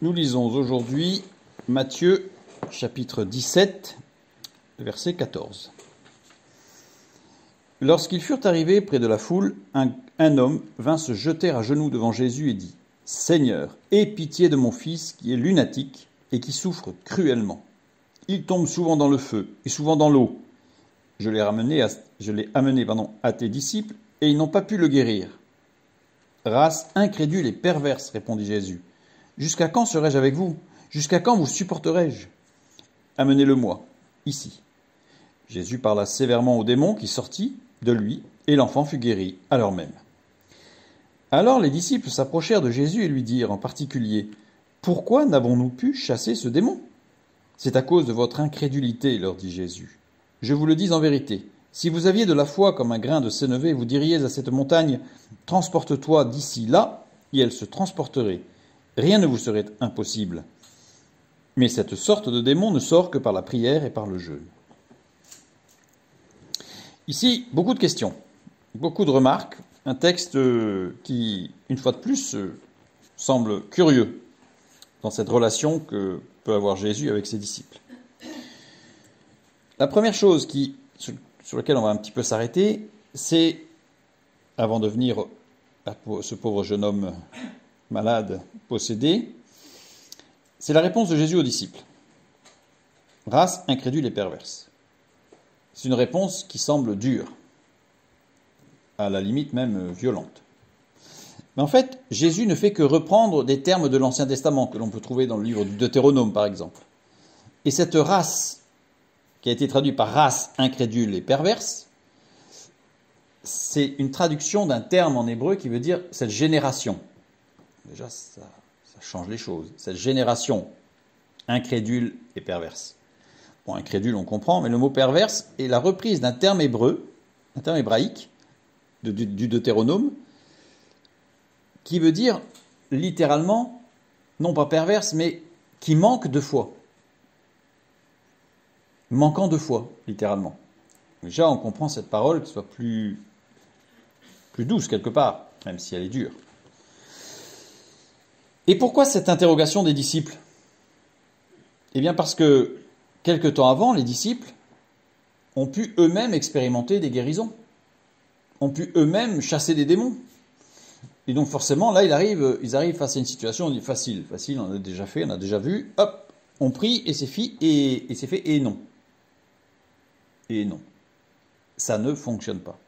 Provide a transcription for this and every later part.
Nous lisons aujourd'hui Matthieu chapitre 17, verset 14. Lorsqu'ils furent arrivés près de la foule, un homme vint se jeter à genoux devant Jésus et dit : « Seigneur, aie pitié de mon fils qui est lunatique et qui souffre cruellement. Il tombe souvent dans le feu et souvent dans l'eau. Je l'ai amené à tes disciples et ils n'ont pas pu le guérir. » « Race incrédule et perverse, répondit Jésus. Jusqu'à quand serai-je avec vous? Jusqu'à quand vous supporterai-je? Amenez-le-moi, ici. Jésus parla sévèrement au démon qui sortit de lui, et l'enfant fut guéri à l'heure même. Alors les disciples s'approchèrent de Jésus et lui dirent en particulier : « Pourquoi n'avons-nous pu chasser ce démon ? C'est à cause de votre incrédulité, leur dit Jésus. Je vous le dis en vérité. Si vous aviez de la foi comme un grain de sénévé, vous diriez à cette montagne : transporte-toi d'ici là, et elle se transporterait. Rien ne vous serait impossible. Mais cette sorte de démon ne sort que par la prière et par le jeûne. » Ici, beaucoup de questions, beaucoup de remarques, un texte qui, une fois de plus, semble curieux dans cette relation que peut avoir Jésus avec ses disciples. La première chose sur laquelle on va un petit peu s'arrêter, c'est, avant de venir à ce pauvre jeune homme malade, possédé, c'est la réponse de Jésus aux disciples. Race incrédule et perverse. C'est une réponse qui semble dure, à la limite même violente. Mais en fait, Jésus ne fait que reprendre des termes de l'Ancien Testament que l'on peut trouver dans le livre du Deutéronome, par exemple. Et cette race, qui a été traduite par race incrédule et perverse, c'est une traduction d'un terme en hébreu qui veut dire cette génération. Déjà, ça change les choses. Cette génération incrédule et perverse. Bon, incrédule, on comprend, mais le mot perverse est la reprise d'un terme hébreu, un terme hébraïque du Deutéronome, qui veut dire littéralement, non pas perverse, mais qui manque de foi. Manquant de foi, littéralement. Déjà, on comprend cette parole qui soit plus douce quelque part, même si elle est dure. Et pourquoi cette interrogation des disciples ? Eh bien parce que, quelque temps avant, les disciples ont pu eux-mêmes expérimenter des guérisons, ont pu eux-mêmes chasser des démons. Et donc forcément, là, ils arrivent face à une situation, on dit facile, on a déjà fait, on a déjà vu, hop, on prie et c'est fait, et non. Et non. Ça ne fonctionne pas.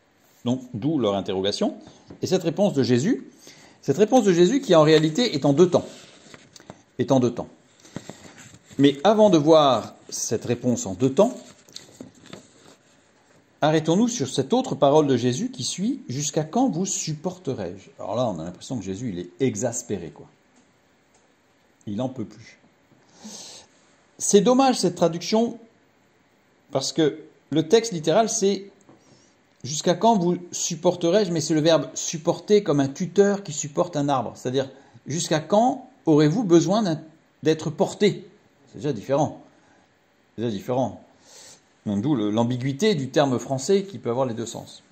Donc, d'où leur interrogation. Et cette réponse de Jésus qui en réalité est en deux temps. Mais avant de voir cette réponse en deux temps, arrêtons-nous sur cette autre parole de Jésus qui suit « Jusqu'à quand vous supporterai-je » Alors là, on a l'impression que Jésus, il est exaspéré, quoi. Il n'en peut plus. C'est dommage cette traduction, parce que le texte littéral, c'est « Jusqu'à quand vous supporterai-je » mais c'est le verbe « supporter » comme un tuteur qui supporte un arbre. C'est-à-dire, jusqu'à quand aurez-vous besoin d'être porté ? C'est déjà différent. Donc, d'où l'ambiguïté du terme français qui peut avoir les deux sens.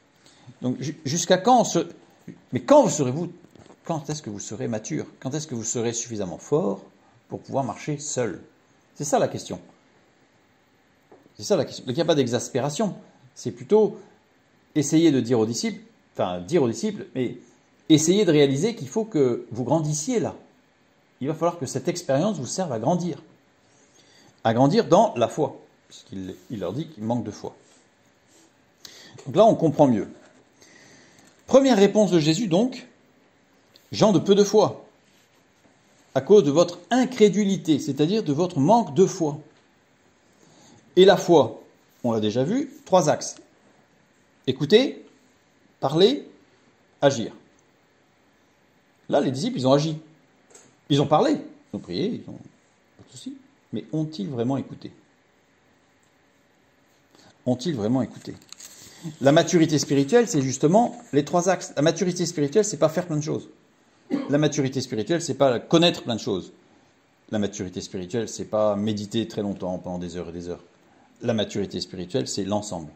Donc, jusqu'à quand Mais quand est-ce que vous serez mature ? Quand est-ce que vous serez suffisamment fort pour pouvoir marcher seul ? C'est ça la question. Donc, il n'y a pas d'exaspération. C'est plutôt essayer de dire aux disciples, mais essayer de réaliser qu'il faut que vous grandissiez là. Il va falloir que cette expérience vous serve à grandir. À grandir dans la foi. Puisqu'il leur dit qu'il manque de foi. Donc là, on comprend mieux. Première réponse de Jésus, donc, gens de peu de foi, à cause de votre incrédulité, c'est-à-dire de votre manque de foi. Et la foi, on l'a déjà vu, 3 axes. Écouter, parler, agir. Là, les disciples, ils ont agi. Ils ont parlé, ils ont prié, ils ont pas de souci. Mais ont-ils vraiment écouté ? Ont-ils vraiment écouté ? La maturité spirituelle, c'est justement les 3 axes. La maturité spirituelle, c'est pas faire plein de choses. La maturité spirituelle, c'est pas connaître plein de choses. La maturité spirituelle, c'est pas méditer très longtemps pendant des heures et des heures. La maturité spirituelle, c'est l'ensemble.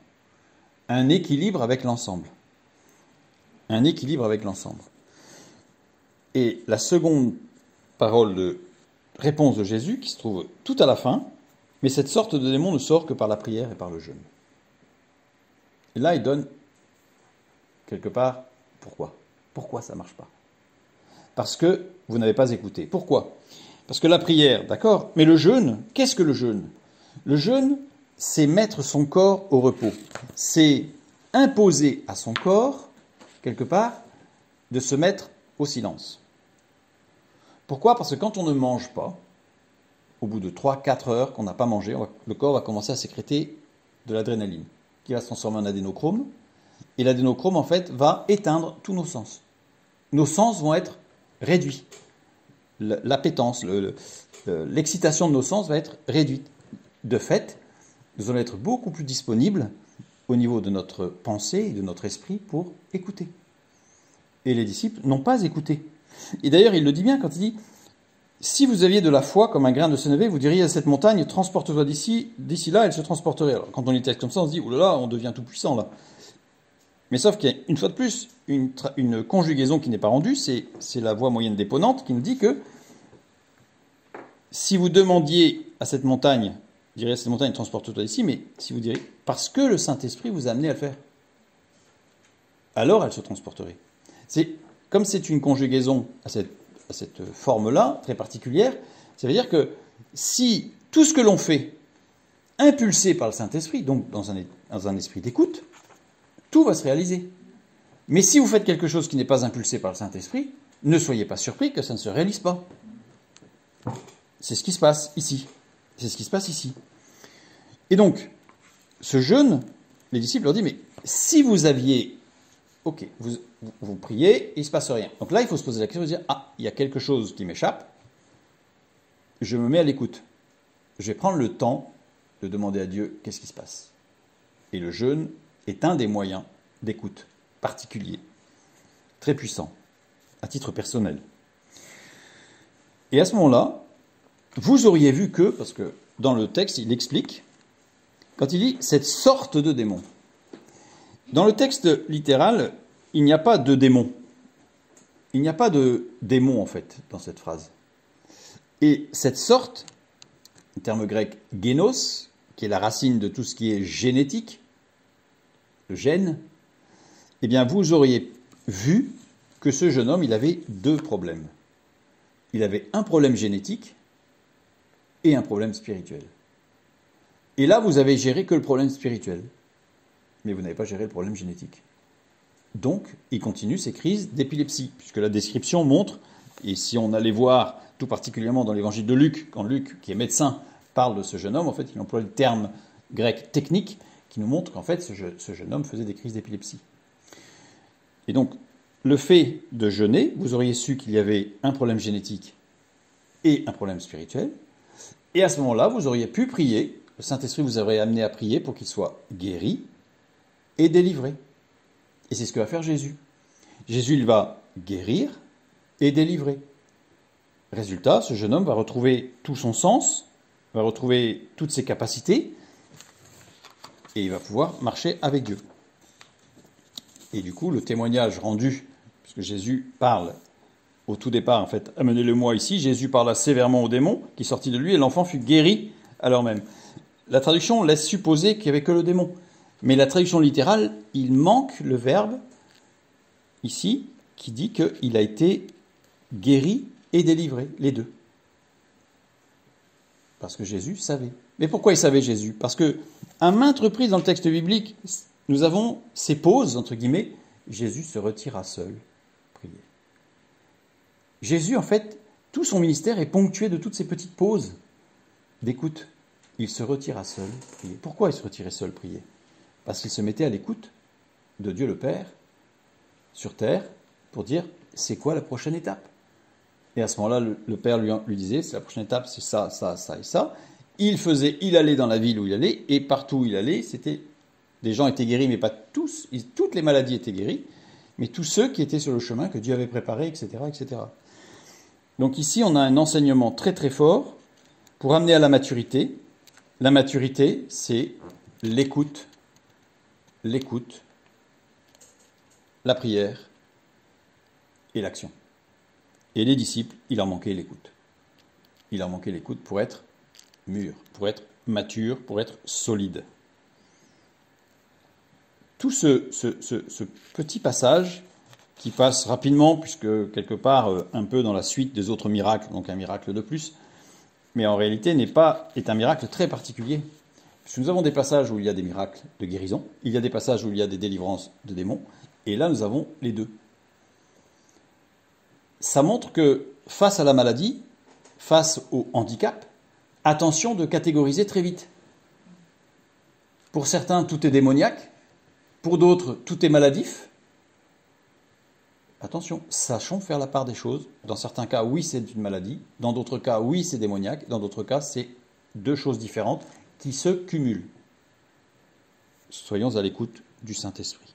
Un équilibre avec l'ensemble. Un équilibre avec l'ensemble. Et la seconde parole réponse de Jésus qui se trouve tout à la fin, mais cette sorte de démon ne sort que par la prière et par le jeûne. Et là, il donne quelque part pourquoi. Pourquoi ça ne marche pas? Parce que vous n'avez pas écouté. Pourquoi? Parce que la prière, d'accord, mais le jeûne, qu'est-ce que le jeûne? Le jeûne, c'est mettre son corps au repos. C'est imposer à son corps, quelque part, de se mettre au silence. Pourquoi? Parce que quand on ne mange pas, au bout de 3-4 heures qu'on n'a pas mangé, le corps va commencer à sécréter de l'adrénaline, qui va se transformer en adénochrome. Et l'adénochrome, en fait, va éteindre tous nos sens. Nos sens vont être réduits. L'appétence, l'excitation de nos sens va être réduite. De fait, nous allons être beaucoup plus disponibles au niveau de notre pensée et de notre esprit pour écouter. Et les disciples n'ont pas écouté. Et d'ailleurs, il le dit bien quand il dit « Si vous aviez de la foi comme un grain de sénévé, vous diriez à cette montagne, transporte-toi d'ici là, elle se transporterait. » Alors, quand on lit texte comme ça, on se dit « Ouh là là, on devient tout puissant là. » Mais sauf qu'il y a, une fois de plus, une conjugaison qui n'est pas rendue, c'est la voix moyenne déponente qui nous dit que si vous demandiez à cette montagne, vous diriez à cette montagne, transporte-toi d'ici, mais si vous diriez, parce que le Saint-Esprit vous a amené à le faire, alors elle se transporterait. Comme c'est une conjugaison à cette forme-là, très particulière, ça veut dire que si tout ce que l'on fait, impulsé par le Saint-Esprit, donc dans un esprit d'écoute, tout va se réaliser. Mais si vous faites quelque chose qui n'est pas impulsé par le Saint-Esprit, ne soyez pas surpris que ça ne se réalise pas. C'est ce qui se passe ici. C'est ce qui se passe ici. Et donc, ce jeûne, les disciples leur disent, mais si vous aviez... Ok, vous priez et il ne se passe rien. Donc là, il faut se poser la question de dire, ah, il y a quelque chose qui m'échappe, je me mets à l'écoute. Je vais prendre le temps de demander à Dieu qu'est-ce qui se passe. Et le jeûne est un des moyens d'écoute particulier, très puissant, à titre personnel. Et à ce moment-là, vous auriez vu que, parce que dans le texte, il explique, quand il dit « cette sorte de démon ». Dans le texte littéral, il n'y a pas de démon. Il n'y a pas de démon, en fait, dans cette phrase. Et cette sorte, le terme grec « génos », qui est la racine de tout ce qui est génétique, le gène, eh bien, vous auriez vu que ce jeune homme, il avait deux problèmes. Il avait un problème génétique et un problème spirituel. Et là, vous avez géré que le problème spirituel, mais vous n'avez pas géré le problème génétique. Donc, il continue ses crises d'épilepsie, puisque la description montre, et si on allait voir tout particulièrement dans l'évangile de Luc, quand Luc, qui est médecin, parle de ce jeune homme, en fait, il emploie le terme grec technique qui nous montre qu'en fait, ce jeune homme faisait des crises d'épilepsie. Et donc, le fait de jeûner, vous auriez su qu'il y avait un problème génétique et un problème spirituel, et à ce moment-là, vous auriez pu prier, le Saint-Esprit vous aurait amené à prier pour qu'il soit guéri et délivré. Et c'est ce que va faire Jésus. Jésus, il va guérir et délivrer. Résultat, ce jeune homme va retrouver tout son sens, va retrouver toutes ses capacités, et il va pouvoir marcher avec Dieu. Et du coup, le témoignage rendu, puisque Jésus parle au tout départ, en fait, amenez-le-moi ici, Jésus parla sévèrement au démon qui sortit de lui, et l'enfant fut guéri à l'heure même. La traduction laisse supposer qu'il n'y avait que le démon. Mais la traduction littérale, il manque le verbe, ici, qui dit qu'il a été guéri et délivré, les deux. Parce que Jésus savait. Mais pourquoi il savait Jésus? Parce que, à maintes reprises dans le texte biblique, nous avons ces pauses, entre guillemets, Jésus se retira seul, prier. Jésus, en fait, tout son ministère est ponctué de toutes ces petites pauses d'écoute. Il se retira seul, prier. Pourquoi il se retirait seul, prier? Parce qu'il se mettait à l'écoute de Dieu le Père, sur terre, pour dire, c'est quoi la prochaine étape? Et à ce moment-là, le Père lui disait, c'est la prochaine étape, c'est ça, ça, ça et ça. Il allait dans la ville où il allait, et partout où il allait, des gens étaient guéris, mais pas tous, toutes les maladies étaient guéries, mais tous ceux qui étaient sur le chemin que Dieu avait préparé, etc., etc. Donc ici, on a un enseignement très très fort pour amener à la maturité. La maturité, c'est l'écoute, la prière et l'action. Et les disciples, il leur manquait l'écoute. il en manquait l'écoute pour être mûr, pour être mature, pour être solide. Tout ce petit passage qui passe rapidement, puisque quelque part un peu dans la suite des autres miracles, donc un miracle de plus, mais en réalité est un miracle très particulier. Puisque nous avons des passages où il y a des miracles de guérison, il y a des passages où il y a des délivrances de démons, et là nous avons les deux. Ça montre que face à la maladie, face au handicap, attention de catégoriser très vite. Pour certains, tout est démoniaque, pour d'autres, tout est maladif. Attention, sachons faire la part des choses. Dans certains cas, oui, c'est une maladie. Dans d'autres cas, oui, c'est démoniaque. Dans d'autres cas, c'est deux choses différentes qui se cumulent. Soyons à l'écoute du Saint-Esprit.